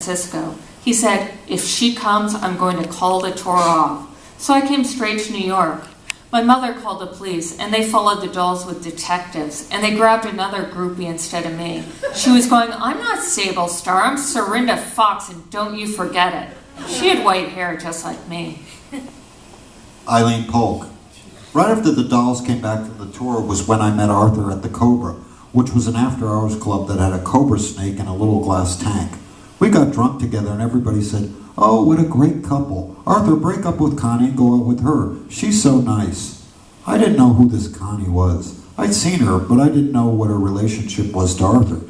Francisco. He said, if she comes, I'm going to call the tour off. So I came straight to New York. My mother called the police, and they followed the dolls with detectives, and they grabbed another groupie instead of me. She was going, I'm not Sable Star, I'm Serinda Fox, and don't you forget it. She had white hair just like me. Eileen Polk. Right after the dolls came back from the tour was when I met Arthur at the Cobra, which was an after-hours club that had a cobra snake in a little glass tank. We got drunk together and everybody said, oh, what a great couple. Arthur, break up with Connie and go out with her. She's so nice. I didn't know who this Connie was. I'd seen her, but I didn't know what her relationship was to Arthur,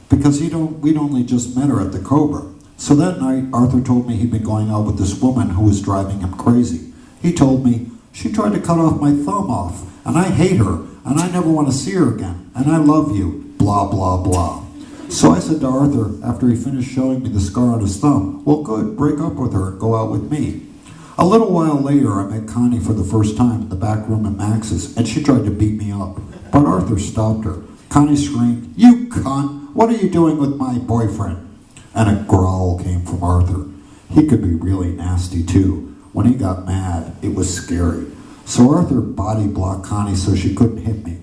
because we'd only just met her at the Cobra. So that night, Arthur told me he'd been going out with this woman who was driving him crazy. He told me, she tried to cut off my thumb off, and I hate her, and I never want to see her again, and I love you, blah, blah, blah. So I said to Arthur, after he finished showing me the scar on his thumb, well good, break up with her and go out with me. A little while later, I met Connie for the first time in the back room at Max's, and she tried to beat me up. But Arthur stopped her. Connie screamed, you cunt, what are you doing with my boyfriend? And a growl came from Arthur. He could be really nasty too. When he got mad, it was scary. So Arthur body blocked Connie so she couldn't hit me.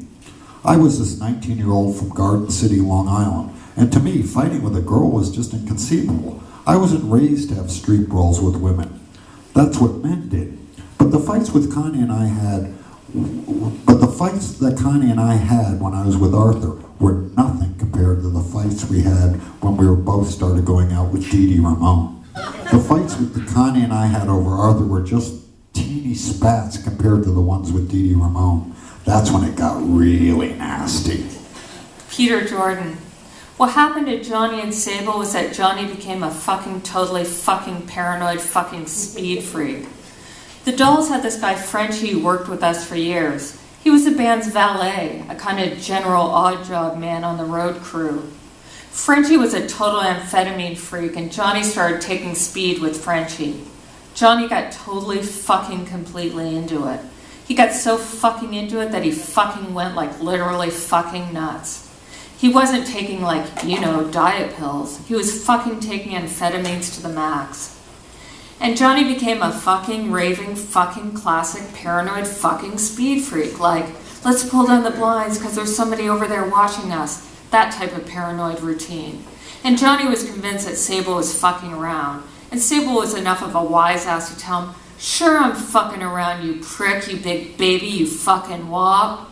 I was this 19-year-old from Garden City, Long Island, and to me, fighting with a girl was just inconceivable. I wasn't raised to have street brawls with women. That's what men did. But the fights that Connie and I had when I was with Arthur were nothing compared to the fights we had when we were both started going out with Dee Dee Ramone. The fights that Connie and I had over Arthur were just teeny spats compared to the ones with Dee Dee Ramone. That's when it got really nasty. Peter Jordan. What happened to Johnny and Sable was that Johnny became a totally paranoid speed freak. The dolls had this guy Frenchie who worked with us for years. He was the band's valet, a kind of general odd job man on the road crew. Frenchie was a total amphetamine freak, and Johnny started taking speed with Frenchie. Johnny got totally completely into it. He got so into it that he went literally nuts. He wasn't taking diet pills. He was taking amphetamines to the max. And Johnny became a raving classic paranoid speed freak. Let's pull down the blinds because there's somebody over there watching us. That type of paranoid routine. And Johnny was convinced that Sable was fucking around. And Sable was enough of a wise ass to tell him, sure I'm fucking around, you prick, you big baby, you fucking wop.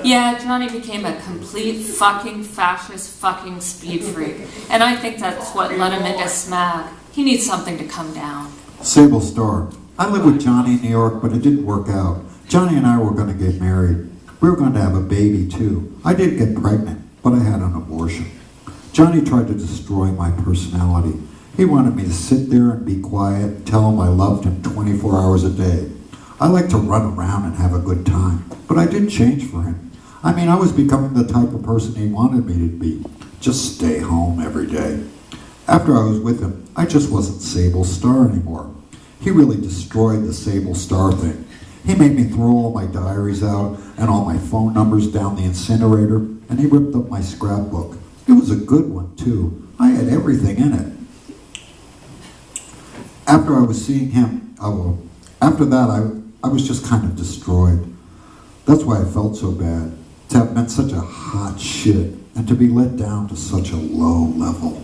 Yeah, Johnny became a complete fascist speed freak. And I think that's what led him into SMAG. He needs something to come down. Sable Star. I lived with Johnny in New York, but it didn't work out. Johnny and I were going to get married. We were going to have a baby, too. I did get pregnant, but I had an abortion. Johnny tried to destroy my personality. He wanted me to sit there and be quiet and tell him I loved him 24 hours a day. I like to run around and have a good time, but I didn't change for him. I was becoming the type of person he wanted me to be. Just stay home every day. After I was with him, I just wasn't Sable Star anymore. He really destroyed the Sable Star thing. He made me throw all my diaries out and all my phone numbers down the incinerator, and he ripped up my scrapbook. It was a good one, too. I had everything in it. After I was seeing him, after that, I was just kind of destroyed. That's why I felt so bad. To have been such a hot shit, and to be let down to such a low level.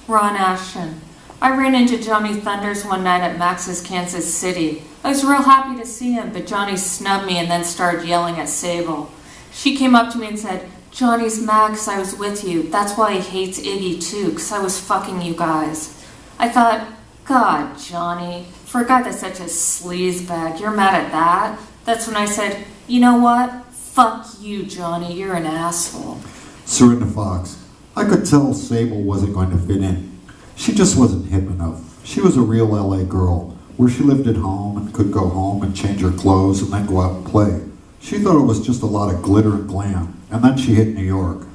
Ron Ashton. I ran into Johnny Thunders one night at Max's Kansas City. I was real happy to see him, but Johnny snubbed me and then started yelling at Sable. She came up to me and said, Johnny's mad 'cause I was with you. That's why he hates Iggy too, 'cause I was fucking you guys. I thought, God, Johnny, for a guy that's such a sleazebag, you're mad at that? That's when I said, you know what? Fuck you, Johnny, you're an asshole. Serinda Fox. I could tell Sable wasn't going to fit in. She just wasn't hip enough. She was a real LA girl, where she lived at home and could go home and change her clothes and then go out and play. She thought it was just a lot of glitter and glam, and then she hit New York.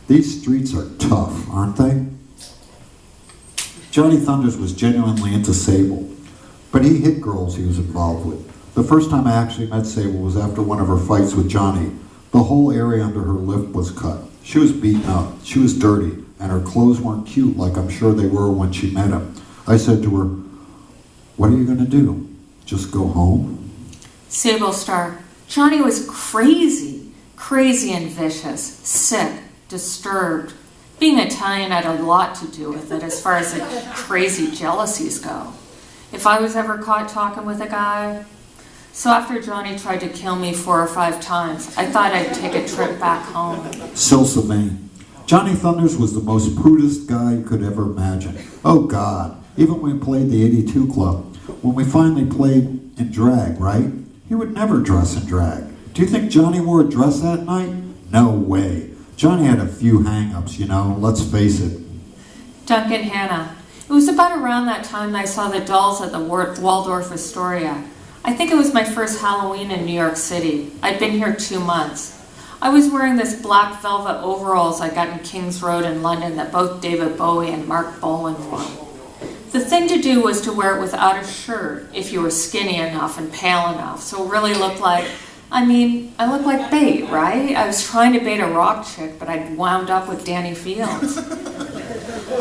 These streets are tough, aren't they? Johnny Thunders was genuinely into Sable, but he hit girls he was involved with. The first time I actually met Sable was after one of her fights with Johnny. The whole area under her lip was cut. She was beaten up. She was dirty. and her clothes weren't cute like I'm sure they were when she met him. I said to her, "What are you going to do? Just go home?" Sable Star, Johnny was crazy. Crazy and vicious. Sick. Disturbed. Being Italian had a lot to do with it as far as the crazy jealousies go. If I was ever caught talking with a guy... So after Johnny tried to kill me 4 or 5 times, I thought I'd take a trip back home. Sylvain. Johnny Thunders was the most prudest guy you could ever imagine. Oh God, even when we played the 82 Club, when we finally played in drag, right? He would never dress in drag. Do you think Johnny wore a dress that night? No way. Johnny had a few hang-ups, you know, let's face it. Duncan Hanna. It was about around that time I saw the dolls at the Waldorf Astoria. I think it was my first Halloween in New York City. I'd been here 2 months. I was wearing this black velvet overalls I got in King's Road in London that both David Bowie and Mark Bolan wore. The thing to do was to wear it without a shirt if you were skinny enough and pale enough, so it really looked like, I looked like bait, right? I was trying to bait a rock chick, but I'd wound up with Danny Fields.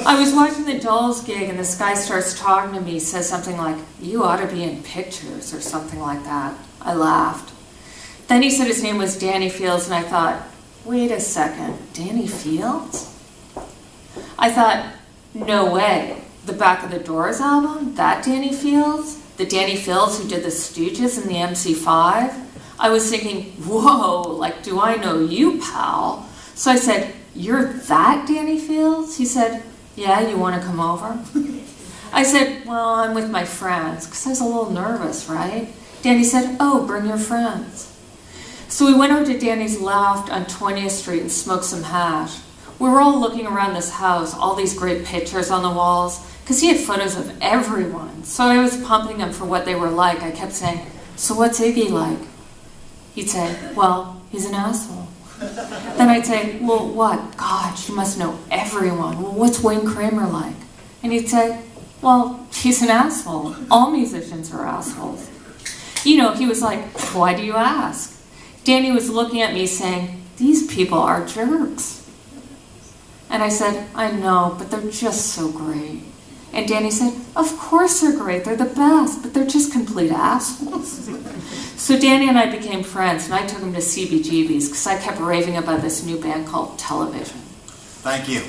I was watching the Dolls gig and this guy starts talking to me, says something like, "You ought to be in pictures," or something like that. I laughed. Then he said his name was Danny Fields, and I thought, wait a second, Danny Fields? I thought, no way. The Back of the Doors album? That Danny Fields? The Danny Fields who did the Stooges and the MC5? I was thinking, whoa, like, do I know you, pal? So I said, "You're that Danny Fields?" He said, "Yeah, you want to come over?" I said, "Well, I'm with my friends," because I was a little nervous, right? Danny said, "Oh, bring your friends." So we went over to Danny's loft on 20th Street and smoked some hash. We were all looking around this house, all these great pictures on the walls, because he had photos of everyone. So I was pumping them for what they were like. I kept saying, "So what's Iggy like?" He'd say, "Well, he's an asshole." Then I'd say, "Well, what? God, you must know everyone. Well, what's Wayne Kramer like?" And he'd say, "Well, he's an asshole. All musicians are assholes." You know, he was like, "Why do you ask?" Danny was looking at me saying, "These people are jerks." And I said, "I know, but they're just so great." And Danny said, "Of course they're great. They're the best, but they're just complete assholes." So Danny and I became friends, and I took him to CBGB's because I kept raving about this new band called Television. Thank you.